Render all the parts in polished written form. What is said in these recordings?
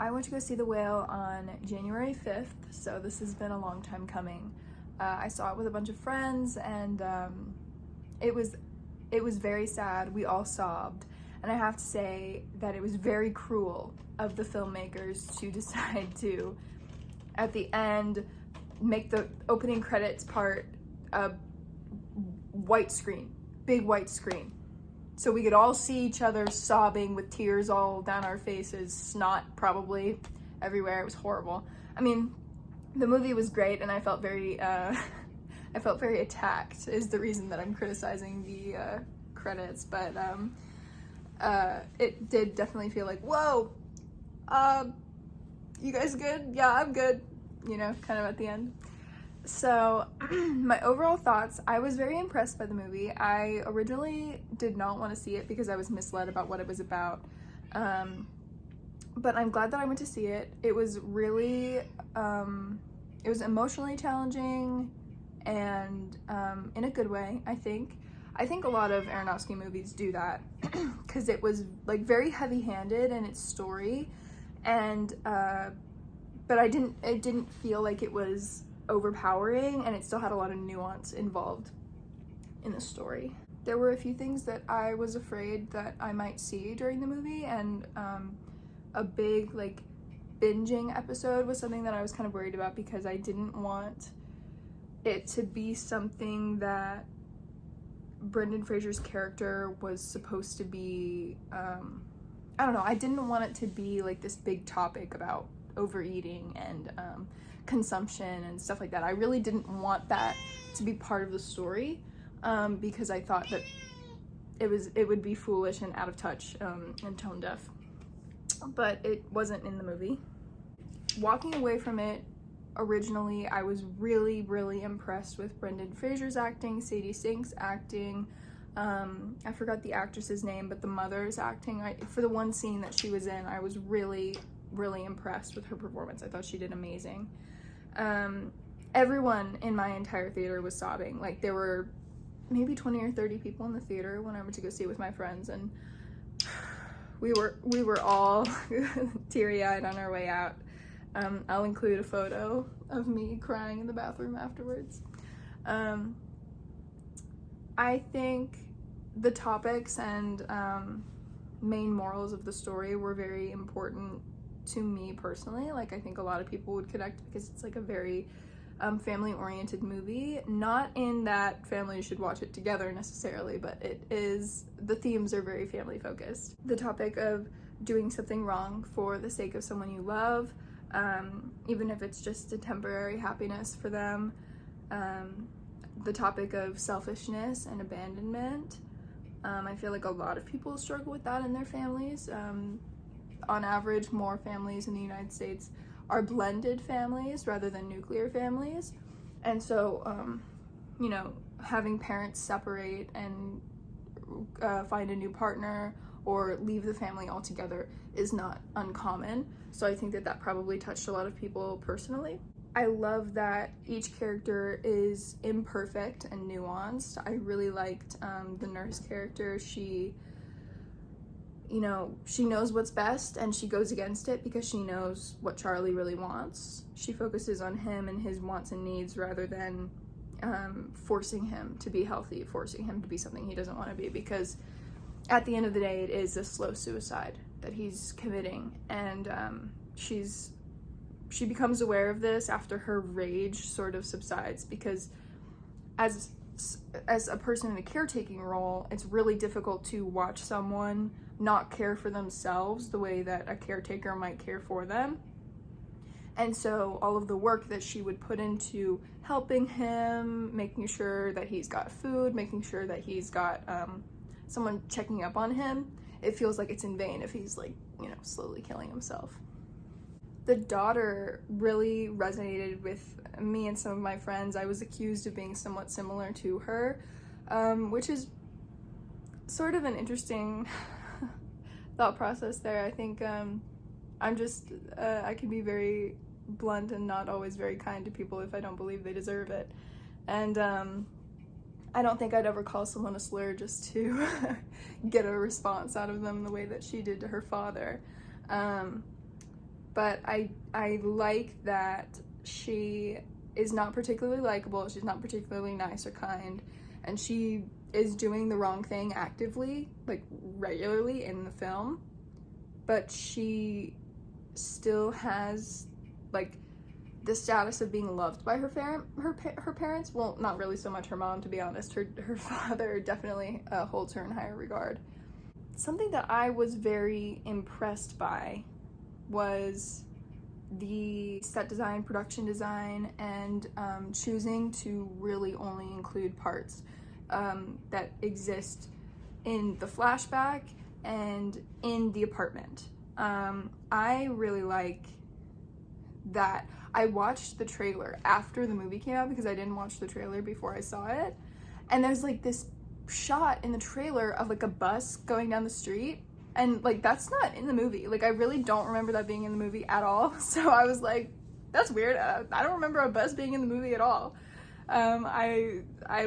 I went to go see The Whale on January 5th, so this has been a long time coming. I saw it with a bunch of friends, and it was very sad. We all sobbed, and I have to say that it was very cruel of the filmmakers to decide to, at the end, make the opening credits part a white screen, big white screen, so we could all see each other sobbing with tears all down our faces, snot probably everywhere. It was horrible. I mean, the movie was great, and I felt very attacked is the reason that I'm criticizing the credits, but it did definitely feel like, whoa, you guys good? Yeah, I'm good, you know, kind of at the end. So my overall thoughts, I was very impressed by the movie. I originally did not want to see it because I was misled about what it was about, but I'm glad that I went to see it. It was really, it was emotionally challenging, and in a good way, I think. I think a lot of Aronofsky movies do that because it was like very heavy-handed in its story, and but it didn't feel like it was overpowering, and it still had a lot of nuance involved in the story. There were a few things that I was afraid that I might see during the movie, and a big like binging episode was something that I was kind of worried about because I didn't want it to be something that Brendan Fraser's character was supposed to be. I don't know, I didn't want it to be like this big topic about overeating and consumption and stuff like that. I really didn't want that to be part of the story, because I thought that it would be foolish and out of touch and tone deaf. But it wasn't in the movie. Walking away from it, originally I was really, really impressed with Brendan Fraser's acting, Sadie Sink's acting. I forgot the actress's name, but the mother's acting. For the one scene that she was in, I was really, really impressed with her performance. I thought she did amazing. Everyone in my entire theater was sobbing. Like, there were maybe 20 or 30 people in the theater when I went to go see it with my friends, and we were all teary-eyed on our way out. I'll include a photo of me crying in the bathroom afterwards. I think the topics and main morals of the story were very important to me personally. Like, I think a lot of people would connect because it's like a very family-oriented movie. Not in that families should watch it together necessarily, but the themes are very family-focused. The topic of doing something wrong for the sake of someone you love, even if it's just a temporary happiness for them. The topic of selfishness and abandonment. I feel like a lot of people struggle with that in their families. On average, more families in the United States are blended families rather than nuclear families. And so, you know, having parents separate and find a new partner or leave the family altogether is not uncommon. So I think that probably touched a lot of people personally. I love that each character is imperfect and nuanced. I really liked the nurse character. She knows what's best, and she goes against it because she knows what Charlie really wants. She focuses on him and his wants and needs rather than forcing him to be healthy, forcing him to be something he doesn't want to be, because at the end of the day, it is a slow suicide that he's committing, and she becomes aware of this after her rage sort of subsides, because as a person in a caretaking role, it's really difficult to watch someone not care for themselves the way that a caretaker might care for them. And so all of the work that she would put into helping him, making sure that he's got food, making sure that he's got someone checking up on him, it feels like it's in vain if he's like, you know, slowly killing himself. The daughter really resonated with me and some of my friends. I was accused of being somewhat similar to her, which is sort of an interesting thought process there. I think I can be very blunt and not always very kind to people if I don't believe they deserve it. And I don't think I'd ever call someone a slur just to get a response out of them the way that she did to her father. but I like that she is not particularly likable, she's not particularly nice or kind, and she is doing the wrong thing actively, like regularly in the film, but she still has like the status of being loved by her parents. Well, not really so much her mom, to be honest. Her father definitely holds her in higher regard. Something that I was very impressed by was the set design, production design, and choosing to really only include parts that exist in the flashback and in the apartment. I really like that. I watched the trailer after the movie came out because I didn't watch the trailer before I saw it, and there's like this shot in the trailer of like a bus going down the street, and like that's not in the movie. Like I really don't remember that being in the movie at all. So I was like, that's weird. I don't remember a bus being in the movie at all. I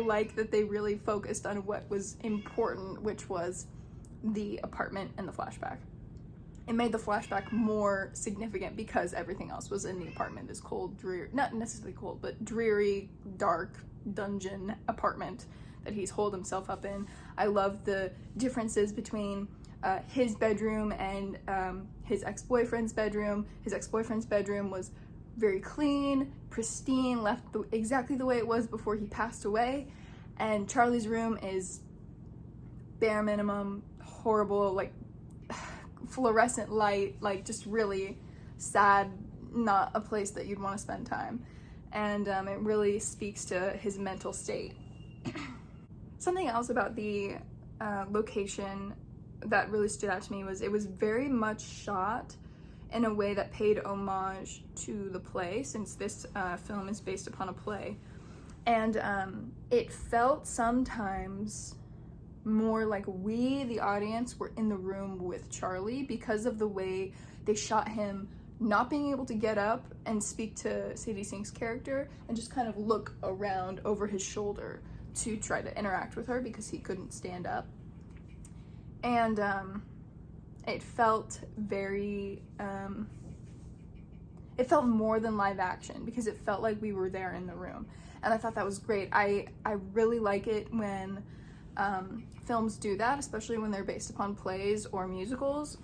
like that they really focused on what was important, which was the apartment and the flashback. It made the flashback more significant because everything else was in the apartment, this cold, dreary, not necessarily cold, but dreary, dark dungeon apartment that he's holed himself up in. I love the differences between his bedroom and his ex-boyfriend's bedroom. His ex-boyfriend's bedroom was very clean, pristine, left exactly the way it was before he passed away. And Charlie's room is bare minimum, horrible, like fluorescent light, like just really sad, not a place that you'd want to spend time. And it really speaks to his mental state. Something else about the location that really stood out to me was it was very much shot in a way that paid homage to the play, since this film is based upon a play. And it felt sometimes more like we, the audience, were in the room with Charlie because of the way they shot him not being able to get up and speak to Sadie Sink's character and just kind of look around over his shoulder to try to interact with her because he couldn't stand up. And it felt very, it felt more than live action because it felt like we were there in the room. And I thought that was great. I really like it when films do that, especially when they're based upon plays or musicals.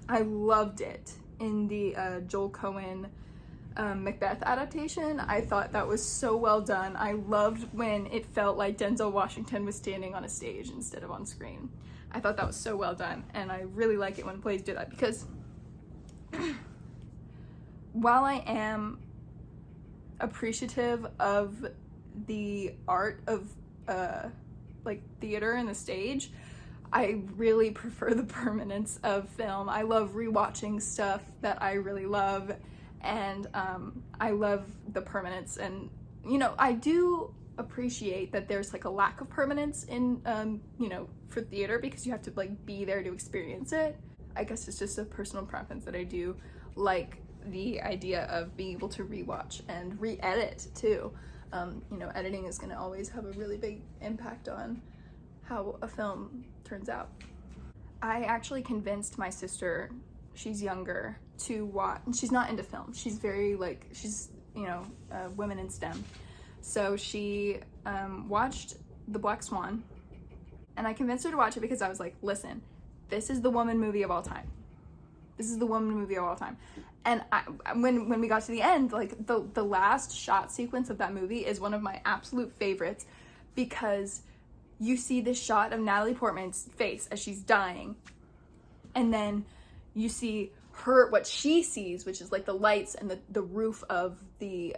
I loved it in the Joel Cohen Macbeth adaptation. I thought that was so well done. I loved when it felt like Denzel Washington was standing on a stage instead of on screen. I thought that was so well done, and I really like it when plays do that because while I am appreciative of the art of like theater and the stage, I really prefer the permanence of film. I love rewatching stuff that I really love, and I love the permanence. And you know, I do appreciate that there's like a lack of permanence in you know, for theater, because you have to like be there to experience it. I guess it's just a personal preference that I do like the idea of being able to rewatch and re-edit too. You know, editing is going to always have a really big impact on how a film turns out. I actually convinced my sister, she's younger, to watch, and she's not into film. She's very like, she's, you know, women in STEM. So she watched The Black Swan, and I convinced her to watch it because I was like, listen, this is the woman movie of all time. This is the woman movie of all time. And when we got to the end, like the last shot sequence of that movie is one of my absolute favorites, because you see this shot of Natalie Portman's face as she's dying, and then you see her, what she sees, which is like the lights and the roof of the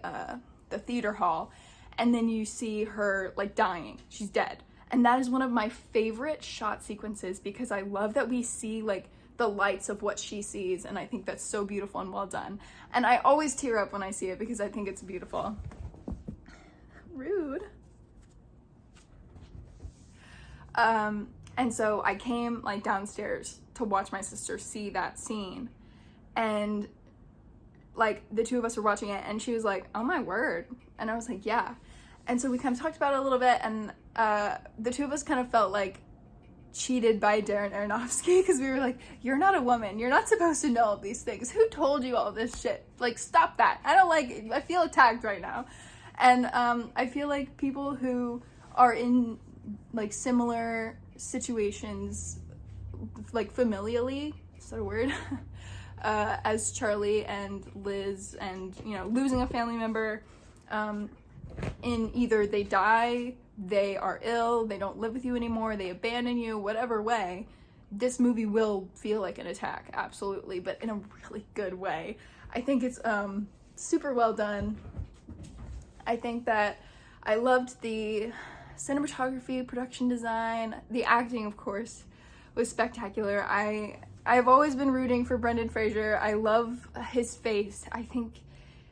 theater hall, and then you see her like dying, she's dead. And that is one of my favorite shot sequences because I love that we see like the lights of what she sees, and I think that's so beautiful and well done. And I always tear up when I see it because I think it's beautiful. Rude. And so I came like downstairs to watch my sister see that scene, and like the two of us were watching it, and she was like, oh my word. And I was like, yeah. And so we kind of talked about it a little bit, and the two of us kind of felt like cheated by Darren Aronofsky because we were like, you're not a woman, you're not supposed to know all these things, who told you all this shit, like stop that, I don't like it. I feel attacked right now. And I feel like people who are in like similar situations, like familially, is that a word? As Charlie and Liz, and you know, losing a family member, in either they die, they are ill, they don't live with you anymore, they abandon you, whatever way, this movie will feel like an attack, absolutely, but in a really good way. I think it's super well done. I think that I loved the cinematography, production design, the acting, of course, was spectacular. I've always been rooting for Brendan Fraser. I love his face. I think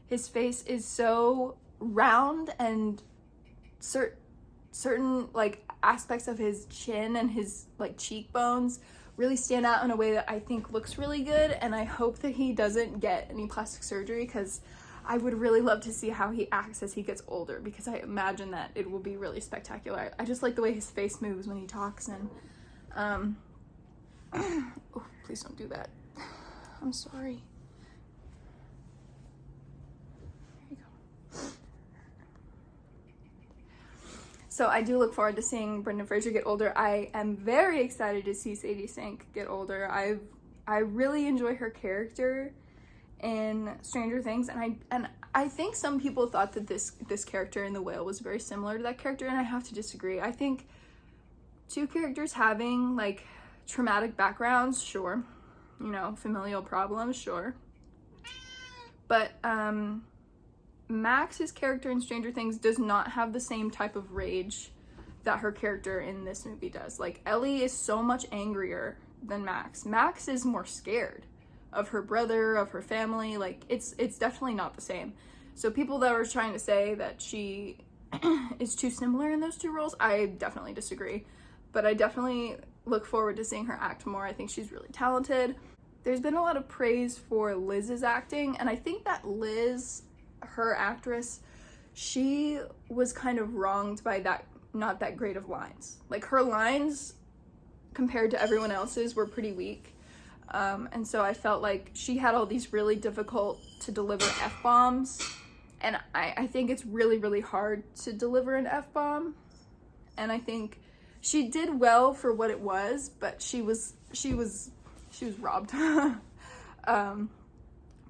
his face is so round, and certain like aspects of his chin and his like cheekbones really stand out in a way that I think looks really good, and I hope that he doesn't get any plastic surgery, because I would really love to see how he acts as he gets older, because I imagine that it will be really spectacular. I just like the way his face moves when he talks, and oh, please don't do that. I'm sorry. There you go. So I do look forward to seeing Brendan Fraser get older. I am very excited to see Sadie Sink get older. I really enjoy her character in Stranger Things, and I think some people thought that this character in The Whale was very similar to that character, and I have to disagree. I think two characters having like traumatic backgrounds, sure, you know, familial problems, sure, but Max's character in Stranger Things does not have the same type of rage that her character in this movie does. Like, Ellie is so much angrier than Max. Max is more scared of her brother, of her family. Like, it's definitely not the same. So people that were trying to say that she is too similar in those two roles, I definitely disagree. But I definitely look forward to seeing her act more. I think she's really talented. There's been a lot of praise for Liz's acting, and I think that Liz, her actress, she was kind of wronged by that not that great of lines. Like, her lines compared to everyone else's were pretty weak. And so I felt like she had all these really difficult to deliver F-bombs, and I think it's really, really hard to deliver an F-bomb, and I think she did well for what it was, but she was robbed.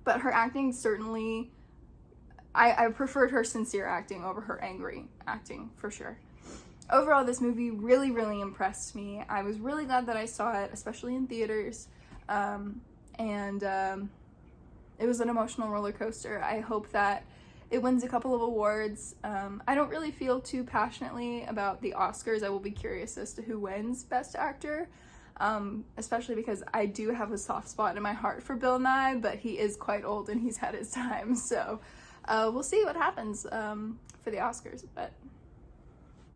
But her acting certainly, I preferred her sincere acting over her angry acting, for sure. Overall, this movie really, really impressed me. I was really glad that I saw it, especially in theaters. It was an emotional roller coaster. I hope that it wins a couple of awards. I don't really feel too passionately about the Oscars. I will be curious as to who wins Best Actor, especially because I do have a soft spot in my heart for Bill Nye, but he is quite old and he's had his time. So we'll see what happens for the Oscars. But